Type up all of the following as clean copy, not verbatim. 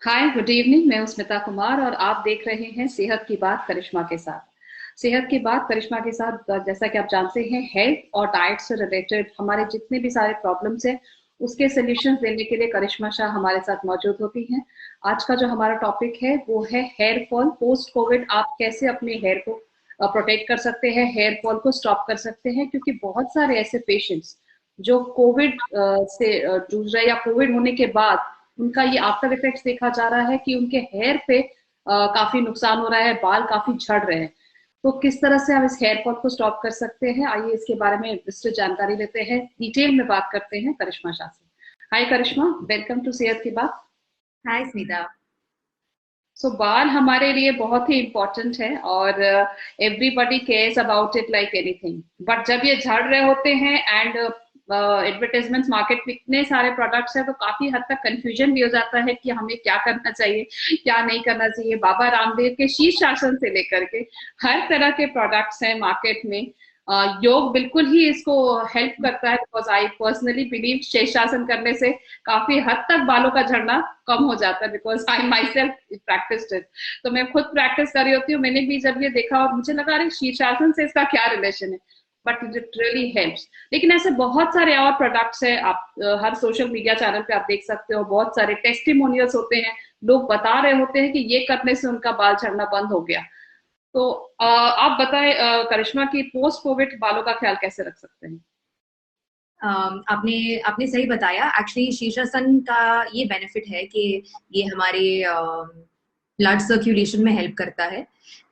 हाय, good evening. मैं हूं स्मिता कुमार और आप देख रहे हैं सेहत की बात करिश्मा के साथ। सेहत की बात करिश्मा के साथ जैसा कि आप जानते हैं, हेल्थ और डाइट से रिलेटेड हमारे जितने भी सारे प्रॉब्लम्स हैं, उसके सॉल्यूशंस देने के लिए करिश्मा शाह हमारे साथ मौजूद होती हैं। आज का जो हमारा टॉपिक है वो है हेयर फॉल पोस्ट कोविड। आप कैसे अपने हेयर को प्रोटेक्ट कर सकते हैं, हेयर फॉल को स्टॉप कर सकते हैं, क्योंकि बहुत सारे ऐसे पेशेंट्स जो कोविड से जूझ रहे हैं या कोविड होने के बाद उनका ये आफ्टर इफेक्ट्स देखा जा रहा है कि उनके हेयर पे काफी नुकसान हो रहा है, बाल काफी झड़ रहे हैं। तो किस तरह से हम इस हेयर फॉल को स्टॉप कर सकते हैं, आइए इसके बारे में विस्तृत जानकारी लेते हैं, डिटेल में बात करते हैं करिश्मा शाह से। हाय करिश्मा, वेलकम टू सेहत की बात। हाय स्मिता। बाल हमारे लिए बहुत ही इम्पोर्टेंट है और everybody cares about it like anything. But जब ये झड़ रहे होते हैं एंड एडवर्टाइजमेंट्स मार्केट में इतने सारे प्रोडक्ट्स हैं, तो काफी हद तक कंफ्यूजन भी हो जाता है कि हमें क्या करना चाहिए, क्या नहीं करना चाहिए। बाबा रामदेव के शीर्षासन से लेकर के हर तरह के प्रोडक्ट्स हैं मार्केट में। योग बिल्कुल ही इसको हेल्प करता है, बिकॉज आई पर्सनली बिलीव शीर्षासन करने से काफी हद तक बालों का झड़ना कम हो जाता है, because I my self practised it. तो मैं खुद प्रैक्टिस कर रही होती हूँ, मैंने भी जब ये देखा और मुझे लगा अरे शीर्षासन से इसका क्या रिलेशन है, बट इट रियली हेल्प्स। लेकिन ऐसे बहुत सारे और प्रोडक्ट्स हैं, आप हर सोशल मीडिया चैनल पे आप देख सकते हो, बहुत सारे टेस्टिमोनियल्स होते हैं, लोग बता रहे होते हैं कि ये करने से उनका बाल झड़ना बंद हो गया। तो आप बताएं करिश्मा की पोस्ट कोविड बालों का ख्याल कैसे रख सकते हैं। आपने आपने सही बताया। एक्चुअली शीर्षासन का ये बेनिफिट है कि ये हमारे ब्लड सर्कुलेशन में हेल्प करता है।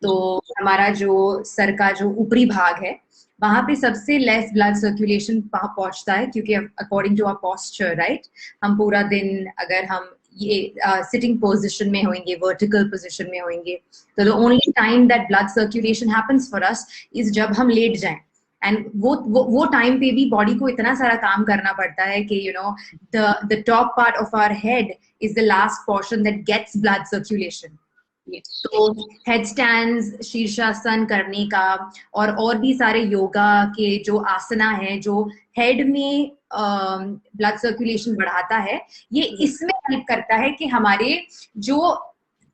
तो जी। हमारा जो सर का जो ऊपरी भाग है वहां पे सबसे लेस ब्लड सर्कुलेशन वहां पहुंचता है, क्योंकि according to our posture, right, हम पूरा दिन अगर हम ये सिटिंग पोजीशन में होंगे, वर्टिकल पोजीशन में होंगे, तो the only time that blood circulation happens for us is जब हम लेट जाएं। एंड वो टाइम पे भी बॉडी को इतना सारा काम करना पड़ता है कि the top part of our head is the last portion that gets blood circulation. Yes. तो हेड स्टैंड्स, शीर्षासन करने का और भी सारे योगा के जो आसना है जो हेड में ब्लड सर्कुलेशन बढ़ाता है, ये इसमें हेल्प करता है कि हमारे जो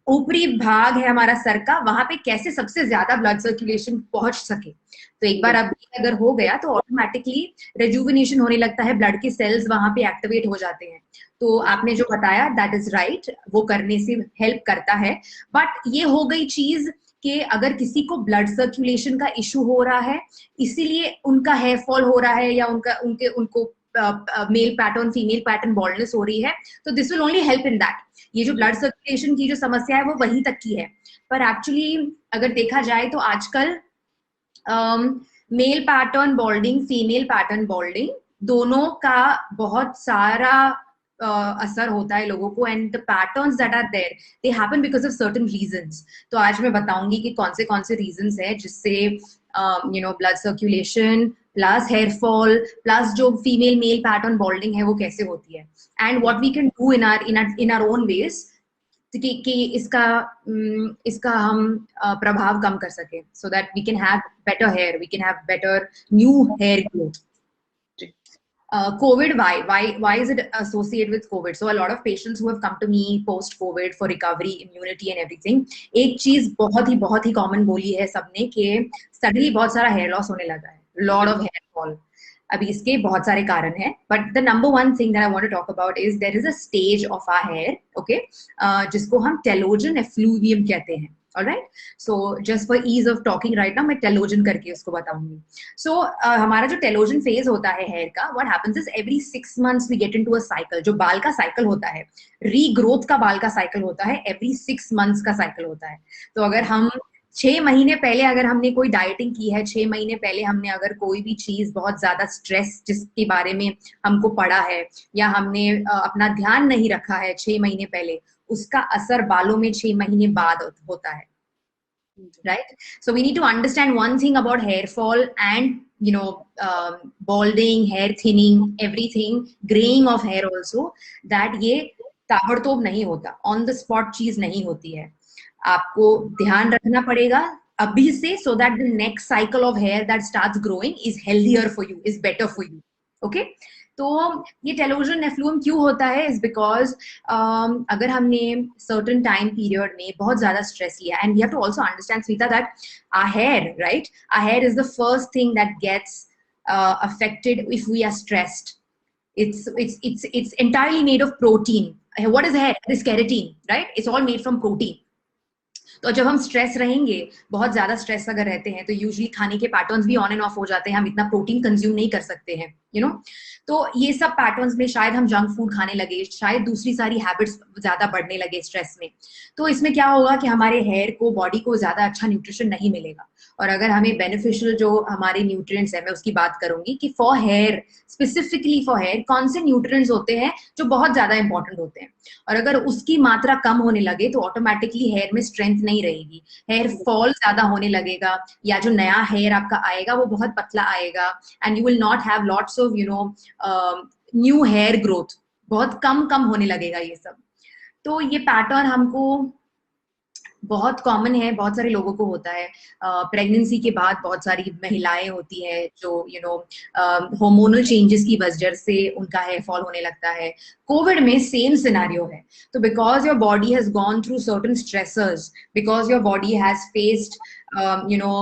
ऊपरी भाग है हमारा सर का, वहां पे कैसे सबसे ज्यादा ब्लड सर्कुलेशन पहुंच सके। तो एक बार अभी अगर हो गया तो ऑटोमेटिकली रेजुविनेशन होने लगता है, ब्लड के सेल्स वहां पे एक्टिवेट हो जाते हैं। तो आपने जो बताया दैट इज राइट, वो करने से हेल्प करता है। बट ये हो गई चीज कि अगर किसी को ब्लड सर्कुलेशन का इशू हो रहा है, इसीलिए उनका हेयर फॉल हो रहा है, या उनका उनके उनको male pattern female pattern baldness हो रही है, तो this will only help in that. ये जो ब्लड सर्कुलेशन की जो समस्या है वो वहीं तक की है। पर एक्चुअली अगर देखा जाए तो आजकल male pattern balding, female pattern balding, दोनों का बहुत सारा असर होता है लोगों को। And the patterns that are there, they happen because of certain reasons. तो आज मैं बताऊंगी कि कौन से रीजंस है जिससे blood circulation plus hair fall plus जो फीमेल मेल पैटर्न बॉल्डिंग है वो कैसे होती है, and what we can do in our own ways कि इसका हम प्रभाव कम कर सके, so that we can have better hair, we can have better new hair growth. COVID, why is it associated with COVID? So a lot of patients who have come to me post COVID for recovery, immunity and everything, एक चीज बहुत ही common बोली है सबने कि suddenly बहुत सारा hair loss होने लगा है, लॉट ऑफ हेयर फॉल। अभी इसके बहुत सारे कारण हैं, but the number one thing that I want to talk about is there is a stage of our hair, okay, जिसको हम टेलोजन एफ्लूवियम कहते हैं। Alright, so just for ease of talking right now मैं telogen करके उसको बताऊंगी। सो हमारा जो टेलोजन फेज होता है हेयर का, what happens is every 6 months we get into a cycle. जो बाल का साइकिल होता है, रीग्रोथ का बाल का साइकिल होता है, एवरी 6 months का साइकिल होता है। तो अगर हम 6 महीने पहले अगर हमने कोई डाइटिंग की है, 6 महीने पहले हमने अगर कोई भी चीज बहुत ज्यादा स्ट्रेस जिसके बारे में हमको पड़ा है, या हमने अपना ध्यान नहीं रखा है 6 महीने पहले, उसका असर बालों में 6 महीने बाद होता है, right? So we need to understand one thing about hair fall and balding, hair thinning, everything, graying of hair also, that ये ताबड़तोड़ नहीं होता, on the spot चीज नहीं होती है। आपको ध्यान रखना पड़ेगा अभी से, so that the next cycle of hair that starts growing is healthier for you, is better for you, okay? तो ये टेलोजन नेफ्लुम क्यों होता है, इज बिकॉज अगर हमने सर्टन टाइम पीरियड में बहुत ज्यादा स्ट्रेस लिया, and we have to also understand Smita that our hair, right, our hair is the first thing that gets affected if we are stressed. It's entirely made of protein. What is hair? It is keratin, right? It's all made from protein. तो जब हम stress रहेंगे, बहुत ज्यादा stress अगर रहते हैं, तो यूजुअली खाने के पैटर्न्स भी ऑन एंड ऑफ हो जाते हैं, हम इतना प्रोटीन कंज्यूम नहीं कर सकते हैं, यू नो। तो ये सब पैटर्न्स में शायद हम जंक फूड खाने लगे, शायद दूसरी सारी हैबिट्स ज्यादा बढ़ने लगे स्ट्रेस में। तो इसमें क्या होगा कि हमारे हेयर को, बॉडी को ज्यादा अच्छा न्यूट्रिशन नहीं मिलेगा। और अगर हमें बेनिफिशियल जो हमारे न्यूट्रिएंट्स है, मैं उसकी बात करूंगी कि for hair, specifically for hair कौन से न्यूट्रिएंट्स होते हैं जो बहुत ज्यादा इंपॉर्टेंट होते हैं। और अगर उसकी मात्रा कम होने लगे तो ऑटोमेटिकली हेयर में स्ट्रेंथ नहीं रहेगी, हेयर फॉल ज्यादा होने लगेगा, या जो नया हेयर आपका आएगा वो बहुत पतला आएगा, and you will not have lots of you know new hair growth, बहुत कम कम होने लगेगा ये सब। तो ये पैटर्न हमको बहुत कॉमन है, बहुत सारे लोगों को होता है। प्रेगनेंसी के बाद बहुत सारी महिलाएं होती है जो यू नो हार्मोनल चेंजेस की वजह से उनका हेयर फॉल होने लगता है। कोविड में सेम सिनेरियो है। तो because your body has gone through certain stressors, because your body has faced you know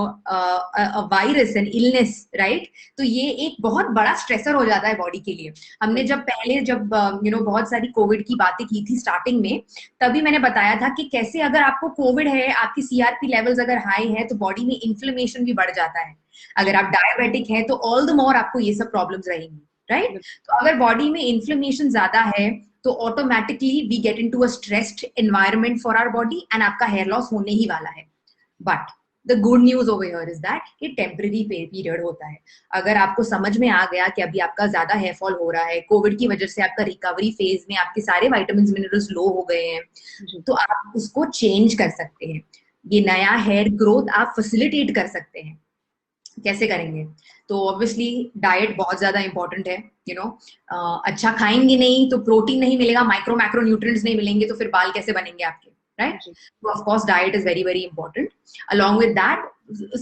virus and illness, right, तो ये एक बहुत बड़ा स्ट्रेसर हो जाता है बॉडी के लिए। हमने जब पहले यू नो बहुत सारी कोविड की बातें की थी स्टार्टिंग में, तभी मैंने बताया था कि कैसे अगर आपको कोविड है, आपकी सीआरपी लेवल्स अगर हाई है, तो बॉडी में इन्फ्लेमेशन भी बढ़ जाता है। अगर आप डायबिटिक है तो ऑल द मोर आपको ये सब प्रॉब्लम्स रहेंगी, राइट। तो अगर बॉडी में इन्फ्लेमेशन ज्यादा है तो automatically we get into a stressed environment for our body, and आपका हेयर लॉस होने ही वाला है। But the good news over here is that ये टेम्पररी पीरियड होता है। अगर आपको समझ में आ गया कि अभी आपका ज्यादा हेयर फॉल हो रहा है, कोविड की वजह से आपका रिकवरी फेज में आपके सारे विटामिन्स मिनरल्स लो हो गए हैं, तो आप उसको चेंज कर सकते हैं। ये नया हेयर ग्रोथ आप फैसिलिटेट कर सकते हैं। कैसे करेंगे? तो ऑब्वियसली डाइट बहुत ज्यादा इंपॉर्टेंट है, यू नो। अच्छा खाएंगे नहीं तो प्रोटीन नहीं मिलेगा, माइक्रो मैक्रो न्यूट्रिएंट्स नहीं मिलेंगे, तो फिर बाल कैसे बनेंगे आपके, right? So of course diet is very very important. Along with that,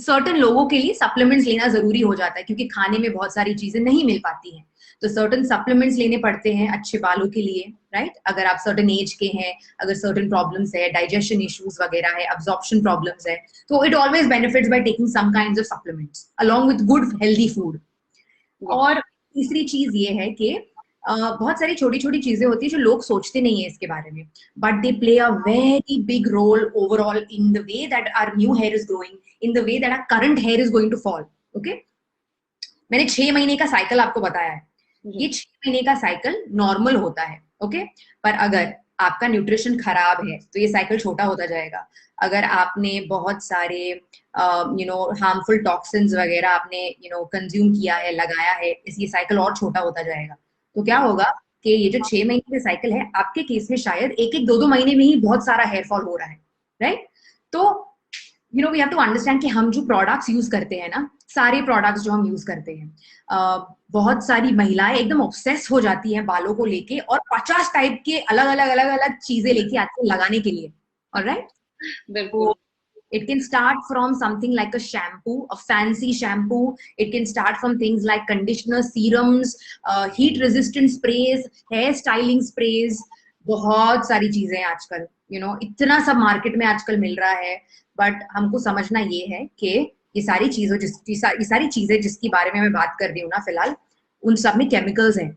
certain लोगों के लिए supplements लेना जरूरी हो जाता है, क्योंकि खाने में बहुत सारी चीजें नहीं मिल पाती हैं, तो certain supplements लेने पड़ते हैं अच्छे बालों के लिए, right? अगर आप certain age के हैं, अगर certain problems है, digestion issues वगैरह है, absorption problems है, तो it always benefits by taking some kinds of supplements along with good healthy food. और तीसरी चीज ये है कि बहुत सारी छोटी छोटी चीजें होती है जो लोग सोचते नहीं है इसके बारे में, but they play a very big role overall in the way that our new hair is growing, in the way that our current hair is going to fall. Okay, मैंने 6 महीने का साइकिल आपको बताया है। ये 6 महीने का साइकिल नॉर्मल होता है, ओके। पर अगर आपका न्यूट्रिशन खराब है तो ये साइकिल छोटा होता जाएगा। अगर आपने बहुत सारे यू नो हार्मफुल टॉक्सिन्स वगैरह आपने यू नो कंज्यूम किया है, लगाया है, ये साइकिल और छोटा होता जाएगा। तो क्या होगा कि ये जो 6 महीने की साइकिल है, आपके केस में शायद 1-1, 2-2 महीने में ही बहुत सारा हेयर फॉल हो रहा है, राइट। तो you know we have to understand कि हम जो प्रोडक्ट्स यूज करते हैं ना, सारे प्रोडक्ट्स जो हम यूज करते हैं, बहुत सारी महिलाएं एकदम ऑब्सेस हो जाती हैं बालों को लेके, और 50 टाइप के अलग अलग अलग अलग चीजें लेके आती हैं लगाने के लिए, ऑलराइट। बिल्कुल। It can start from something like a shampoo, a fancy shampoo. It can start from things like conditioner, serums, heat resistant sprays, hair styling sprays. बहुत सारी चीजें हैं आजकल, you know, इतना सब मार्केट में आजकल मिल रहा है। बट हमको समझना ये है कि ये सारी चीजें जिसकी बारे में मैं बात कर रही हूँ ना फिलहाल, उन सब में केमिकल्स हैं,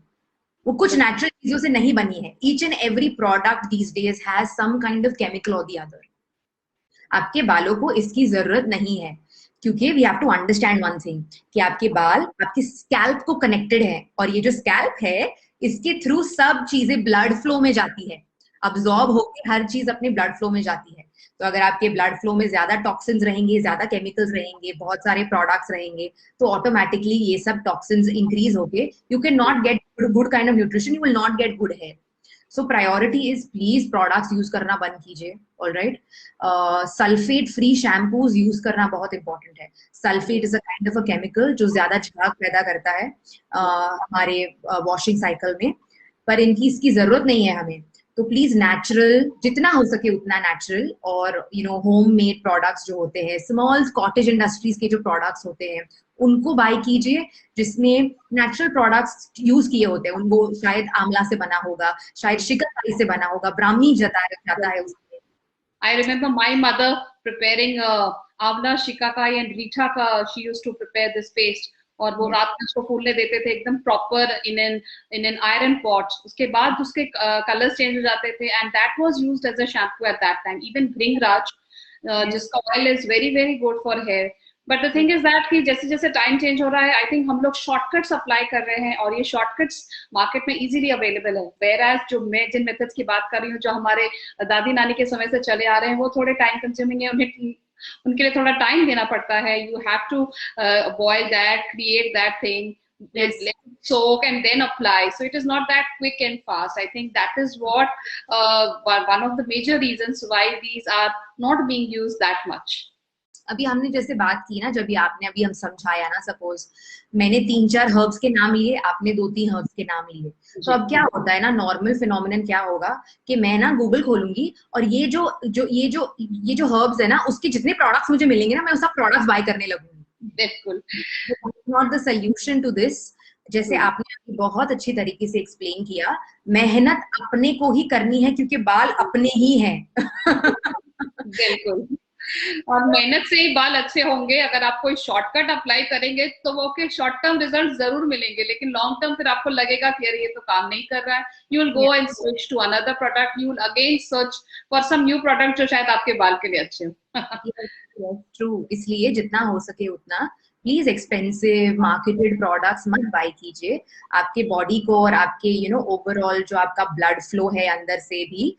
वो कुछ नेचुरल चीजों से नहीं बनी है। Each and every product these days has some kind of chemical or the other. आपके बालों को इसकी जरूरत नहीं है, क्योंकि we have to understand one thing कि आपके बाल आपके स्कैल्प को कनेक्टेड है, और ये जो स्कैल्प है इसके थ्रू सब चीजें ब्लड फ्लो में जाती है, अब्सॉर्ब होकर हर चीज अपने ब्लड फ्लो में जाती है। तो अगर आपके ब्लड फ्लो में ज्यादा टॉक्सिन्स रहेंगे, ज्यादा केमिकल्स रहेंगे, बहुत सारे प्रोडक्ट्स रहेंगे, तो ऑटोमेटिकली ये सब टॉक्सिन्स इंक्रीज होके you can not get good kind of nutrition, you will not get good hair. So priority is please products use करना बंद कीजिए, alright. Sulphate free shampoos use करना बहुत इंपॉर्टेंट है। Sulphate is a kind of a chemical जो ज्यादा झाग पैदा करता है हमारे वॉशिंग साइकिल में, पर इसकी जरूरत नहीं है हमें। तो प्लीज नेचुरल, जितना हो सके उतना नेचुरल, और होम मेड प्रोडक्ट्स जो होते हैं, स्मॉल कॉटेज इंडस्ट्रीज के जो प्रोडक्ट्स होते हैं उनको बाय कीजिए, जिसमें नेचुरल प्रोडक्ट्स यूज किए होते हैं। उनको शायद आंवला से बना होगा, शायद शिकरकाई से बना होगा, ब्राह्मी जाता है उसमें। I remember my mother preparing आंवला, शिकाकाई एंड रीठा का, she used to prepare this paste, और वो रात में उसको फूलने देते थे एकदम proper in an iron pot. उसके बाद उसके कलर्स चेंज हो जाते थे, and that was used as a shampoo at that time. Even Bhringraj, जिसका oil is very very good for hair. But the thing is that कि जैसे जैसे टाइम चेंज हो रहा है, आई थिंक हम लोग शॉर्टकट्स अप्लाई कर रहे हैं, और ये शॉर्टकट्स मार्केट में इजीली अवेलेबल है। वेयर एज जो मैं जिन मेथड्स की बात कर रही हूँ, जो हमारे दादी नानी के समय से चले आ रहे हैं, वो थोड़े टाइम कंज्यूमिंग है, उन्हें उनके लिए थोड़ा टाइम देना पड़ता है। You have to boil that, create that thing, Yes. let it soak and then apply. So it is not that quick and fast. I think that is what one of the major reasons why these are not being used that much. अभी हमने जैसे बात की ना, जब भी आपने अभी हम समझाया ना, सपोज मैंने 3-4 हर्ब्स के नाम लिए, आपने 2-3 हर्ब्स के नाम लिए, तो अब क्या होता है ना, नॉर्मल फिनोमिनन क्या होगा कि मैं ना गूगल खोलूंगी, और ये जो हर्ब्स है ना, उसके जितने प्रोडक्ट्स मुझे मिलेंगे ना, मैं उसका प्रोडक्ट्स बाय करने लगूंगी। बिल्कुल, not the solution to this. जैसे आपने बहुत अच्छी तरीके से एक्सप्लेन किया, मेहनत अपने को ही करनी है, क्योंकि बाल अपने ही हैं। बिल्कुल, और मेहनत से ही बाल अच्छे होंगे। अगर आप कोई शॉर्टकट अप्लाई करेंगे तो वो के शॉर्ट टर्म रिजल्ट जरूर मिलेंगे, लेकिन लॉन्ग टर्म फिर आपको लगेगा कि यार ये तो काम नहीं कर रहा है। You will go and switch to another product, you will again search for some new product जो शायद आपके बाल के लिए अच्छे हो। ट्रू, इसलिए जितना हो सके उतना प्लीज एक्सपेंसिव मार्केटेड प्रोडक्ट्स मत बाय कीजिए। आपके बॉडी को और आपके ओवरऑल जो आपका ब्लड फ्लो है अंदर से भी,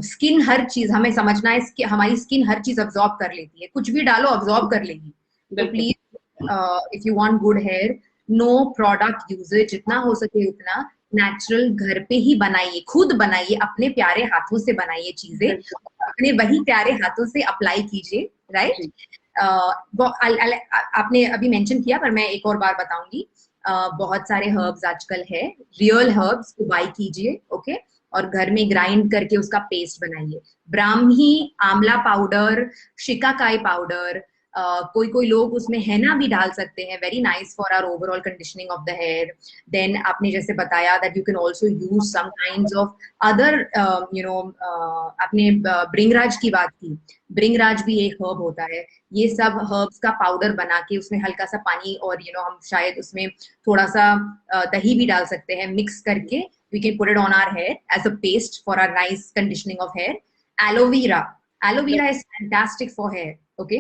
स्किन हर चीज हमें समझना है, हमारी स्किन हर चीज अब्सॉर्ब कर लेती है, कुछ भी डालो अब्सॉर्ब कर लेगी। तो please if you want good hair, no product uses, जितना हो सके उतना नेचुरल घर पे ही बनाइए, खुद बनाइए, अपने प्यारे हाथों से बनाइए चीजें, अपने वही प्यारे हाथों से अप्लाई कीजिए, राइट। आपने अभी मेंशन किया, पर मैं एक और बार बताऊंगी, बहुत सारे हर्ब्स आजकल है, रियल हर्ब्स को बाय कीजिए, ओके, और घर में ग्राइंड करके उसका पेस्ट बनाइए। ब्राह्मी, आंवला पाउडर, शिकाकाई पाउडर, कोई कोई लोग उसमें हेना भी डाल सकते हैं, very nice for our overall conditioning of the hair. Then आपने जैसे बताया that you can also use some kinds of other, आपने भृंगराज की बात की, भृंगराज भी एक हर्ब होता है। ये सब हर्ब्स का पाउडर बना के उसमें हल्का सा पानी और हम शायद उसमें थोड़ा सा दही भी डाल सकते हैं, मिक्स करके we can put it on our hair as a paste for our nice conditioning of hair. Aloe vera, aloe vera is fantastic for hair, okay.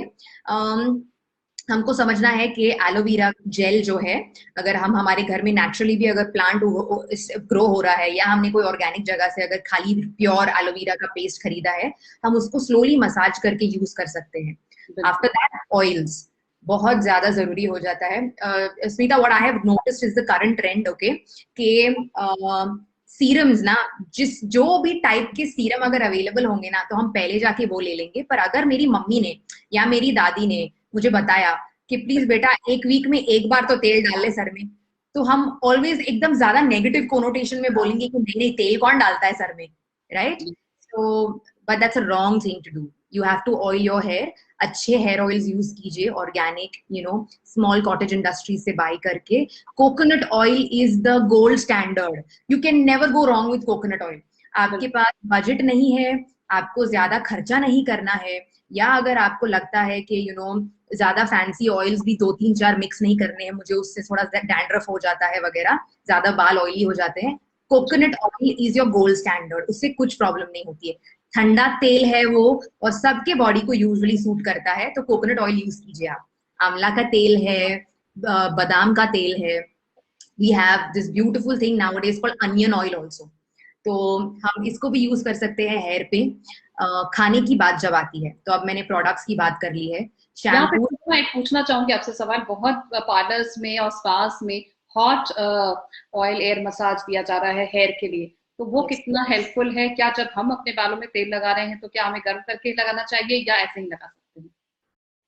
हमको समझना है कि एलोवेरा जेल जो है, अगर हम हमारे घर में नेचुरली भी अगर प्लांट ग्रो हो रहा है, या हमने कोई ऑर्गेनिक जगह से अगर खाली प्योर एलोवेरा का पेस्ट खरीदा है, हम उसको स्लोली मसाज करके यूज कर सकते हैं। आफ्टर दैट ऑयल्स बहुत ज्यादा जरूरी हो जाता है। Smita, what I have noticed is the current trend, okay, कि सीरम्स ना, जो भी टाइप के सीरम अगर अवेलेबल होंगे ना, तो हम पहले जाके वो ले लेंगे। पर अगर मेरी मम्मी ने या मेरी दादी ने मुझे बताया कि प्लीज बेटा एक वीक में एक बार तो तेल डाल ले सर में, तो हम ऑलवेज एकदम ज्यादा नेगेटिव कोनोटेशन में बोलेंगे कि नहीं नहीं, तेल कौन डालता है सर में, right. So but that's a wrong thing to do. You have to oil your hair. अच्छे हेयर ऑयल्स यूज कीजिए, ऑर्गेनिक, स्मॉल कॉटेज इंडस्ट्री से बाय करके। Coconut oil is the gold standard, you can never go wrong with coconut oil. आपके पास budget नहीं है, आपको ज्यादा खर्चा नहीं करना है, या अगर आपको लगता है कि ज्यादा फैंसी ऑयल्स भी 2-3-4 मिक्स नहीं करने हैं, मुझे उससे थोड़ा डैंड्रफ हो जाता है वगैरह, ज्यादा बाल ऑयली हो जाते हैं, coconut oil is your gold standard, उससे कुछ प्रॉब्लम नहीं होती है। ठंडा तेल है वो, और सबके बॉडी को यूजुअली सूट करता है, तो कोकोनट ऑयल यूज कीजिए आप। आंवला का तेल है, बादाम का तेल है, we have this beautiful thing nowadays called onion oil also, तो हम इसको भी यूज कर सकते हैं हेयर पे। खाने की बात जब आती है, तो अब मैंने प्रोडक्ट्स की बात कर ली है। शैम्पू, मैं पूछना चाहूंगी आपसे सवाल, बहुत पार्लर्स में और स्पास में हॉट ऑयल एयर मसाज दिया जा रहा है हेयर के लिए, तो वो कितना हेल्पफुल है? क्या जब हम अपने बालों में तेल लगा रहे हैं तो क्या हमें गर्म करके लगाना चाहिए या ऐसे ही लगा सकते हैं?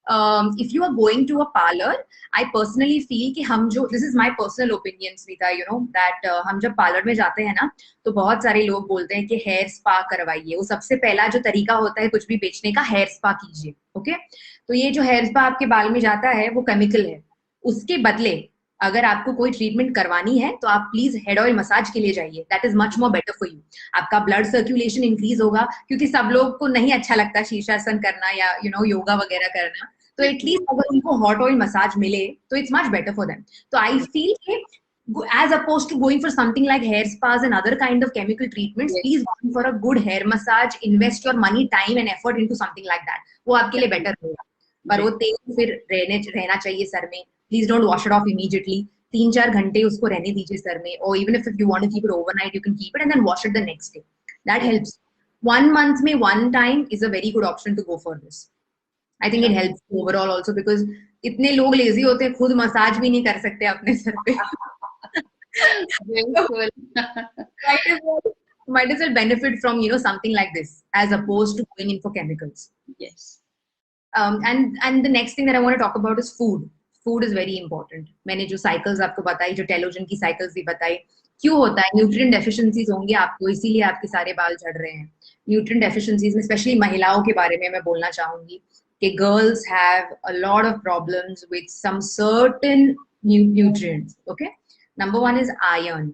If you are going to a parlour, I personally feel कि हम जो, this is my personal opinion Smita, you know that हम जब पार्लर में जाते हैं ना, तो बहुत सारे लोग बोलते हैं कि हेयर स्पा करवाइए। वो सबसे पहला जो तरीका होता है कुछ भी बेचने का, हेयर स्पा कीजिए। ओके, तो ये जो हेयर स्पा आपके बाल में जाता है वो केमिकल है। उसके बदले अगर आपको कोई ट्रीटमेंट करवानी है तो आप प्लीज हेड ऑयल मसाज के लिए जाइए, that is much more better for you. आपका ब्लड सर्कुलेशन इंक्रीज होगा, क्योंकि सब लोग को नहीं अच्छा लगता शीर्षासन करना या योगा वगैरह करना, तो एटलीस्ट अगर उनको हॉट ऑयल मसाज मिले तो it's much better for them. तो I feel as opposed to going for something like hair spas and other kind of chemical treatments, Yes. please go for a good hair massage, invest your money, time and effort into something like that, वो आपके लिए better होगा। पर वो तेल फिर रहना चाहिए सर में, please don't wash it off immediately, 3-4 घंटे उसको रहने दीजिए सर में, और even if you want to keep it overnight you can keep it and then wash it the next day, that helps. 1 month में 1 time is a very good option to go for this. I think it helps overall also because इतने लोग lazy होते हैं, खुद massage भी नहीं कर सकते अपने सर पे। बिल्कुल। might as well benefit from something like this as opposed to going in for chemicals. Yes. And the next thing that I want to talk about is food. Food is very important. मैंने जो cycles आपको बताई, जो telogen की cycles भी बताई, क्यों होता है? न्यूट्रिएंट डेफिशिएंसीज होंगे आपको, इसीलिए आपके सारे बाल झड़ रहे हैं। न्यूट्रिएंट डेफिशिएंसीज में स्पेशली महिलाओं के बारे में मैं बोलना चाहूंगी कि girls have a lot of problems with some certain nutrients. Okay, number 1 is iron,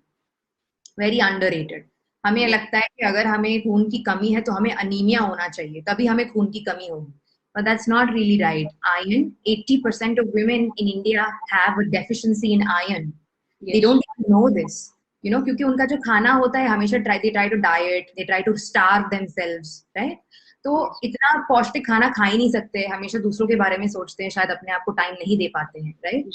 very underrated. हमें लगता है कि अगर हमें खून की कमी है तो हमें अनीमिया होना चाहिए, तभी हमें खून की कमी होगी, but that's not really right. Iron, 80% of women in India have a deficiency in iron. Yes. They don't even know this, क्योंकि उनका जो खाना होता है हमेशा they try to diet, they try to starve themselves, right? तो इतना पौष्टिक खाना खा ही नहीं सकते, हमेशा दूसरों के बारे में सोचते हैं, शायद अपने आप को टाइम नहीं दे पाते हैं, राइट?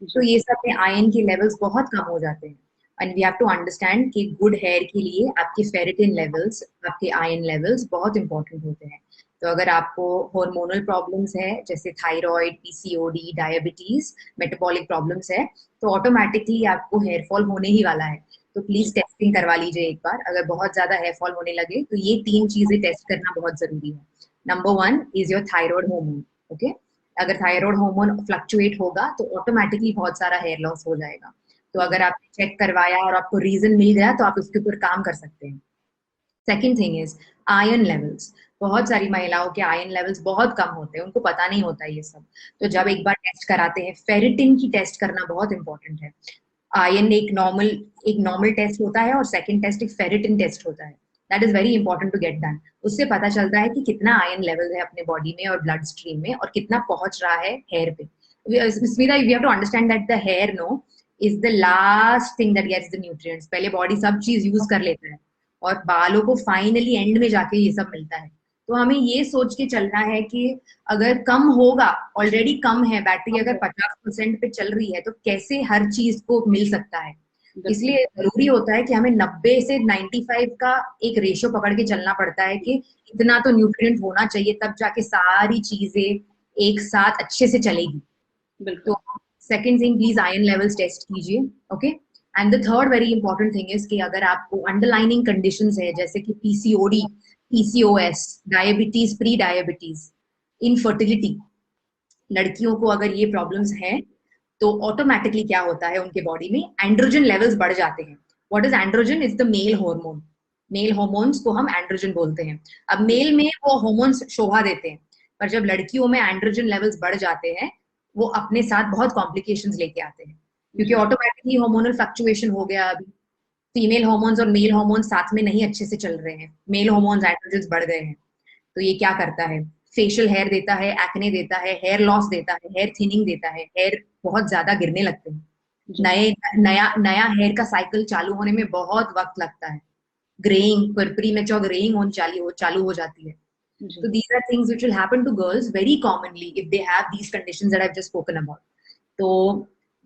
तो ये सब में आयरन के लेवल्स बहुत कम हो जाते हैं। And we have to understand कि गुड हेयर के लिए आपके फेरिटिन लेवल्स, आपके आयरन लेवल्स बहुत इंपॉर्टेंट होते हैं। तो अगर आपको हार्मोनल प्रॉब्लम्स है, जैसे thyroid, PCOD, diabetes, metabolic problems है, तो ऑटोमेटिकली आपको हेयर फॉल होने ही वाला है। तो प्लीज टेस्टिंग करवा लीजिए एक बार, अगर बहुत ज्यादा हेयर फॉल होने लगे तो ये 3 चीजें टेस्ट करना बहुत जरूरी है। Number 1 is your thyroid hormone. Okay, अगर थायराइड हार्मोन फ्लक्चुएट होगा तो ऑटोमेटिकली बहुत सारा हेयर लॉस हो जाएगा। तो अगर आपने चेक करवाया और आपको रीजन मिल गया तो आप उसके ऊपर काम कर सकते हैं। Second thing is iron levels. बहुत सारी महिलाओं के आयरन लेवल्स बहुत कम होते हैं, उनको पता नहीं होता ये सब। तो जब एक बार टेस्ट कराते हैं, फेरिटिन की टेस्ट करना बहुत इंपॉर्टेंट है। आयरन एक नॉर्मल टेस्ट होता है और सेकंड टेस्ट एक फेरिटिन टेस्ट होता है। That is very important to get done. उससे पता चलता है कि कितना आयरन लेवल है अपने बॉडी में और ब्लड स्ट्रीम में, और कितना पहुंच रहा है हेयर पे। Smita, we have to understand that the hair is the last thing that gets the nutrients. पहले बॉडी सब चीज यूज कर लेता है और बालों को फाइनली एंड में जाके ये सब मिलता है। तो हमें ये सोच के चलना है कि अगर कम होगा, ऑलरेडी कम है, बैटरी अगर 50% पे चल रही है तो कैसे हर चीज को मिल सकता है। इसलिए जरूरी होता है कि हमें 90 से 95 का एक रेशियो पकड़ के चलना पड़ता है कि इतना तो न्यूट्रिएंट होना चाहिए, तब जाके सारी चीजें एक साथ अच्छे से चलेगी। तो second thing, please iron levels test कीजिए। Okay, and the third very important thing is कि अगर आपको अंडरलाइनिंग कंडीशंस है, जैसे कि PCOD, PCOS, diabetes, pre diabetes, infertility, लड़कियों को अगर ये प्रॉब्लम्स हैं तो ऑटोमेटिकली क्या होता है उनके बॉडी में, एंड्रोजन लेवल्स बढ़ जाते हैं। What is androgen? Is the male hormone. Male hormones को हम एंड्रोजन बोलते हैं। अब मेल में वो हार्मोन्स शोभा देते हैं, पर जब लड़कियों में एंड्रोजन लेवल्स बढ़ जाते हैं वो अपने साथ बहुत कॉम्प्लिकेशंस लेके आते हैं, क्योंकि ऑटोमेटिकली हार्मोनल फ्लक्चुएशन हो गया। अभी फीमेल हार्मोन्स और मेल हार्मोन्स साथ में नहीं अच्छे से चल रहे हैं, मेल हार्मोन्स एंड्रोजन्स बढ़ गए हैं। तो ये क्या करता है? फेशियल हेयर देता है, एक्ने देता है, हेयर लॉस देता है, हेयर थिनिंग देता है, हेयर बहुत ज्यादा गिरने लगते हैं। नया हेयर का साइकिल चालू होने में बहुत वक्त लगता है। ग्रेइंग, प्रीमेच्योर ग्रेइंग चालू हो जाती है। So these are things which will happen to girls very commonly if they have these conditions that I've just spoken about. So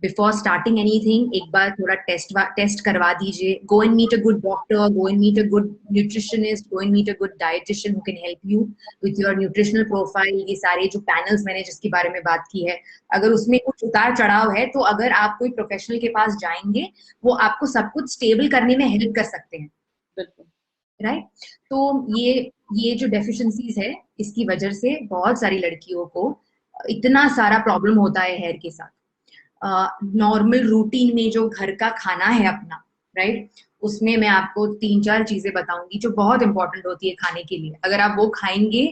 before starting anything, एक बार थोड़ा टेस्ट करवा दीजिए. Go and meet a good doctor, go and meet a good nutritionist, go and meet a good dietitian who can help you with your nutritional profile. ये सारे जो panels मैंने जिसके बारे में बात की है, अगर उसमें कुछ उतार चढ़ाव है तो अगर आप कोई प्रोफेशनल के पास जाएंगे वो आपको सब कुछ स्टेबल करने में हेल्प कर सकते हैं, राइट? तो ये जो डेफिशिएंसीज है इसकी वजह से बहुत सारी लड़कियों को इतना सारा प्रॉब्लम होता है हेयर के साथ। नॉर्मल रूटीन में जो घर का खाना है अपना, राइट, उसमें मैं आपको 3-4 चीजें बताऊंगी जो बहुत इंपॉर्टेंट होती है खाने के लिए। अगर आप वो खाएंगे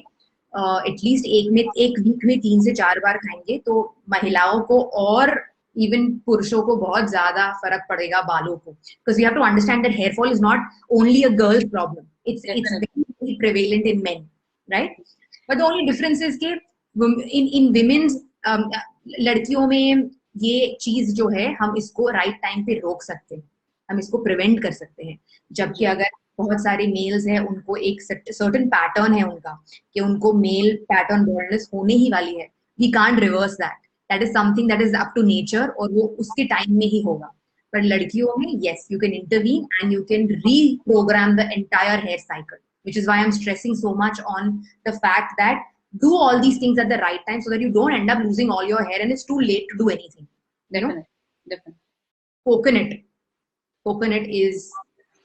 एटलीस्ट एक वीक में 3 से 4 बार खाएंगे, तो महिलाओं को और इवन पुरुषों को बहुत ज्यादा फर्क पड़ेगा बालों को, because you have to understand that hair fall is not only a girls problem, it's Definitely. Very prevalent in men, right. But the only difference is के इन इन विमेन्स, लड़कियों में ये चीज जो है हम इसको राइट टाइम पे रोक सकते हैं, हम इसको प्रिवेंट कर सकते हैं। जबकि जी, अगर बहुत सारे मेल्स हैं, उनको एक सर्टेन पैटर्न है उनका, कि उनको मेल पैटर्न बॉल्डनेस होने ही वाली है, we can't reverse that, that is something that is up to nature, और वो उसके टाइम में ही होगा। पर लड़कियों में yes, you can intervene and you can reprogram the entire hair cycle, which is why I'm stressing so much on the fact that do all these things at the right time so that you don't end up losing all your hair and it's too late to do anything, you know. definitely, definitely. coconut coconut is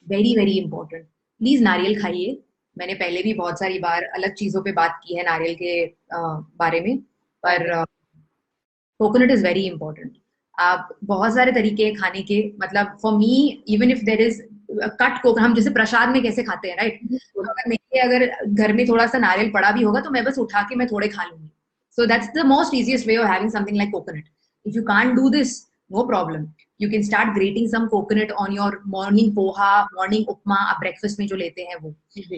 very very important. Please नारियल खाइए। मैंने पहले भी बहुत सारी बार अलग चीजों पे बात की है नारियल के बारे में, पर कोकोनट इज वेरी इंपॉर्टेंट। आप बहुत सारे तरीके हैं खाने के, मतलब for me even if there is cut coconut, हम जैसे प्रसाद में कैसे खाते हैं, राइट, अगर घर में थोड़ा सा नारियल पड़ा भी होगा तो मैं बस उठा के मैं थोड़े खा लूंगी। So that's the most easiest way of having something like coconut. If you can't do this, no problem, you can start grating some coconut on your morning poha, morning upma, आप ब्रेकफास्ट में जो लेते हैं वो।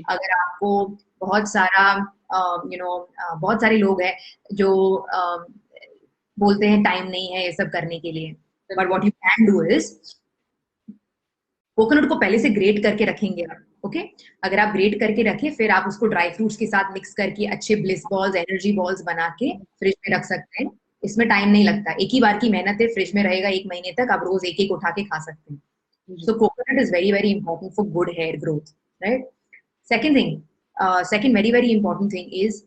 अगर आपको बहुत सारा बहुत सारे लोग हैं जो बोलते हैं टाइम नहीं है ये सब करने के लिए, but what you can do is coconut को पहले से ग्रेट करके रखेंगे आप, ओके। अगर आप ग्रेट करके रखें, फिर आप उसको ड्राई फ्रूट्स के साथ मिक्स करके अच्छे ब्लिस बॉल्स, एनर्जी बॉल्स बना के फ्रिज में रख सकते हैं। इसमें टाइम नहीं लगता, एक ही बार की मेहनत है, फ्रिज में रहेगा 1 महीने तक, आप रोज एक एक उठा के खा सकते हैं। So coconut is very very important for good hair growth, right. Second very very important thing is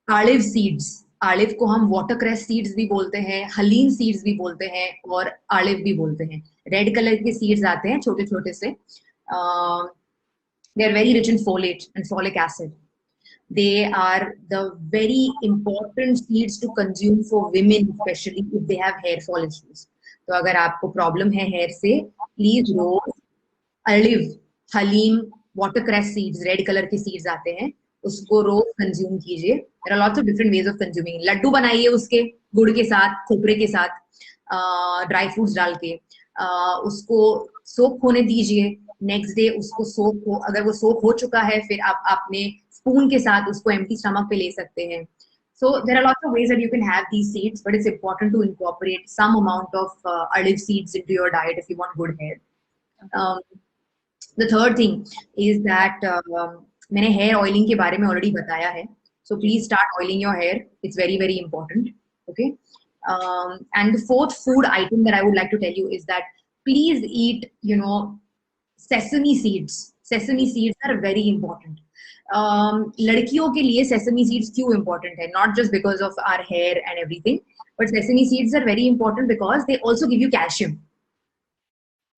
olive seeds. Olive को हम वाटरक्रेस सीड्स भी बोलते हैं, हलीन सीड्स भी बोलते हैं, और ऑलिव भी बोलते हैं। रेड कलर के सीड्स आते हैं छोटे छोटे से, they are very rich in folate and folic acid. They are the very important seeds to consume for women, especially if they have hair fall issues. तो अगर आपको प्रॉब्लम है हेयर से, प्लीज रोज ऑलिव, हलीम, वाटरक्रेस सीड्स, रेड कलर के seeds आते हैं, उसको रोज कंज्यूम कीजिए। There are lots of different ways of consuming. लड्डू बनाइए उसके, गुड़ के साथ, खोपरे के साथ, ड्राई फ्रूट्स डाल के, उसको सोक होने दीजिए। नेक्स्ट डे उसको सोक हो, अगर वो सोक हो चुका है, फिर आप अपने स्पून के साथ उसको एम्प्टी स्टमक पे ले सकते हैं। So there are lots of ways that you can have these seeds, but it's important to incorporate some amount of olive seeds into your diet if you want good hair. The third thing is that मैंने hair oiling के बारे में already बताया है, so please start oiling your hair. It's very very important. Okay. And the fourth food item that I would like to tell you is that please eat, sesame seeds. Sesame seeds are very important. लड़कियों के लिए sesame seeds क्यों important है? Not just because of our hair and everything, but sesame seeds are very important because they also give you calcium.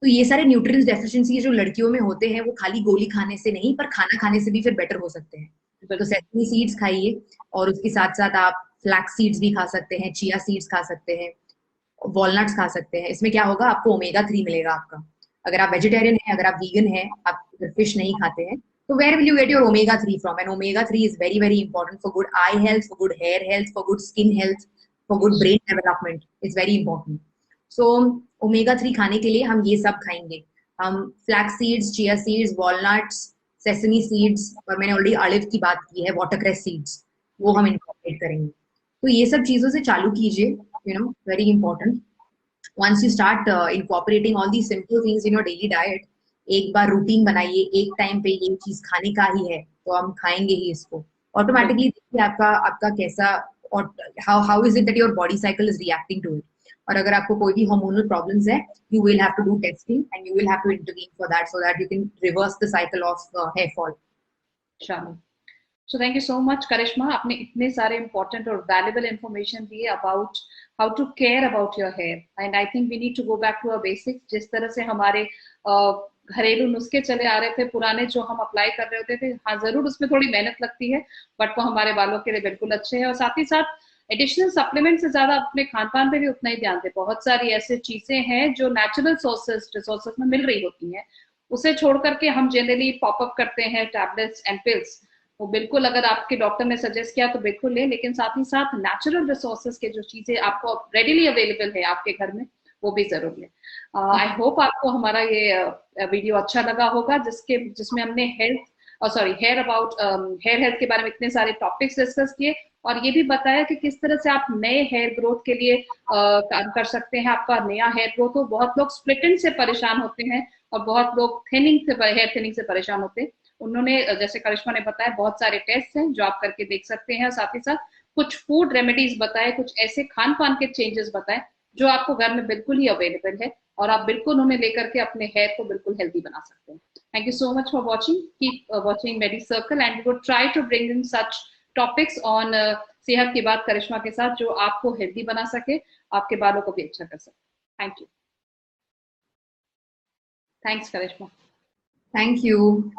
तो ये सारे nutrients deficiency जो लड़कियों में होते हैं, वो खाली गोली खाने से नहीं, पर खाना खाने से भी फिर बेटर हो सकते हैं। तो सेसमी सीड्स खाइए, और उसके साथ साथ आप फ्लैक्स सीड्स भी खा सकते हैं, चिया सीड्स खा सकते हैं, वॉलनट्स खा सकते हैं। इसमें क्या होगा, आपको ओमेगा 3 मिलेगा आपका। अगर आप वेजिटेरियन हैं, अगर आप वीगन हैं, आप फिश नहीं खाते हैं, तो where will you get your omega 3 from? And omega 3 is very very important for good eye health, for good hair health, for good skin health, for good brain development. It's very important. So omega 3 खाने के लिए हम ये सब खाएंगे। हम flax seeds, chia seeds, walnuts, sesame seeds, और मैंने ऑलरेडी ऑलिव की बात की है, वाटरक्रेस सीड्स, वो हम इनकॉर्पोरेट करेंगे। तो ये सब चीजों से चालू कीजिए, very important. Once you start incorporating all these simple things in your daily diet, एक बार रूटीन बनाइए, एक टाइम पे ये चीज खाने का ही है तो हम खाएंगे ही इसको, ऑटोमेटिकली देखिए आपका कैसा, और how is it that your body cycle is reacting to it. और अगर आपको कोई भी हार्मोनल प्रॉब्लम्स है, you will have to do testing and you will have to intervene for that, so that you can reverse the cycle of hair fall. So thank you so much Karishma, आपने इतने सारे important और valuable information दिए about how to care about your hair, and I think we need to go back to our basics. जिस तरह से हमारे घरेलू नुस्खे चले आ रहे थे पुराने, जो हम अप्लाई कर रहे होते थे, हाँ जरूर उसमें थोड़ी मेहनत लगती है, बट वो हमारे बालों के लिए बिल्कुल अच्छे हैं। और साथ ही साथ एडिशनल सप्लीमेंट से ज्यादा अपने खान पान पे भी उतना ही ध्यान दें। बहुत सारी ऐसी चीजें हैं जो नेचुरल रिसोर्सेज में मिल रही होती हैं, उसे छोड़ करके हम जनरली पॉपअप करते हैं टैबलेट्स एंड पिल्स। वो बिल्कुल अगर आपके डॉक्टर ने सजेस्ट किया तो बिल्कुल ले, लेकिन साथ ही साथ नेचुरल रिसोर्सेज के जो चीजें आपको रेडिली अवेलेबल है आपके घर में, वो भी जरूरी है। आई होप आपको हमारा ये वीडियो अच्छा लगा होगा, जिसमें हमने हेयर अबाउट हेयर हेल्थ के बारे में इतने सारे टॉपिक्स डिस्कस किए, और ये भी बताया कि किस तरह से आप नए हेयर ग्रोथ के लिए काम कर सकते हैं। आपका नया हेयर ग्रोथ हो, बहुत लोग स्प्लिटेंट से परेशान होते हैं और बहुत लोग हेयर थिनिंग से परेशान होते हैं। उन्होंने जैसे करिश्मा ने बताया बहुत सारे टेस्ट हैं जो आप करके देख सकते हैं, साथ ही साथ कुछ फूड रेमेडीज बताए, कुछ ऐसे खान पान के चेंजेस बताए जो आपको घर में बिल्कुल ही अवेलेबल है, और आप बिल्कुल उन्हें लेकर के अपने हेयर को बिल्कुल हेल्दी बना सकते हैं। Thank you so much for watching, keep watching Medi Circle, and we would try to bring in such topics on सेहत की बात करिश्मा के साथ, जो आपको हेल्दी बना सके, आपके बालों को भी अच्छा कर सके। Thank you. Thanks Karishma. Thank you.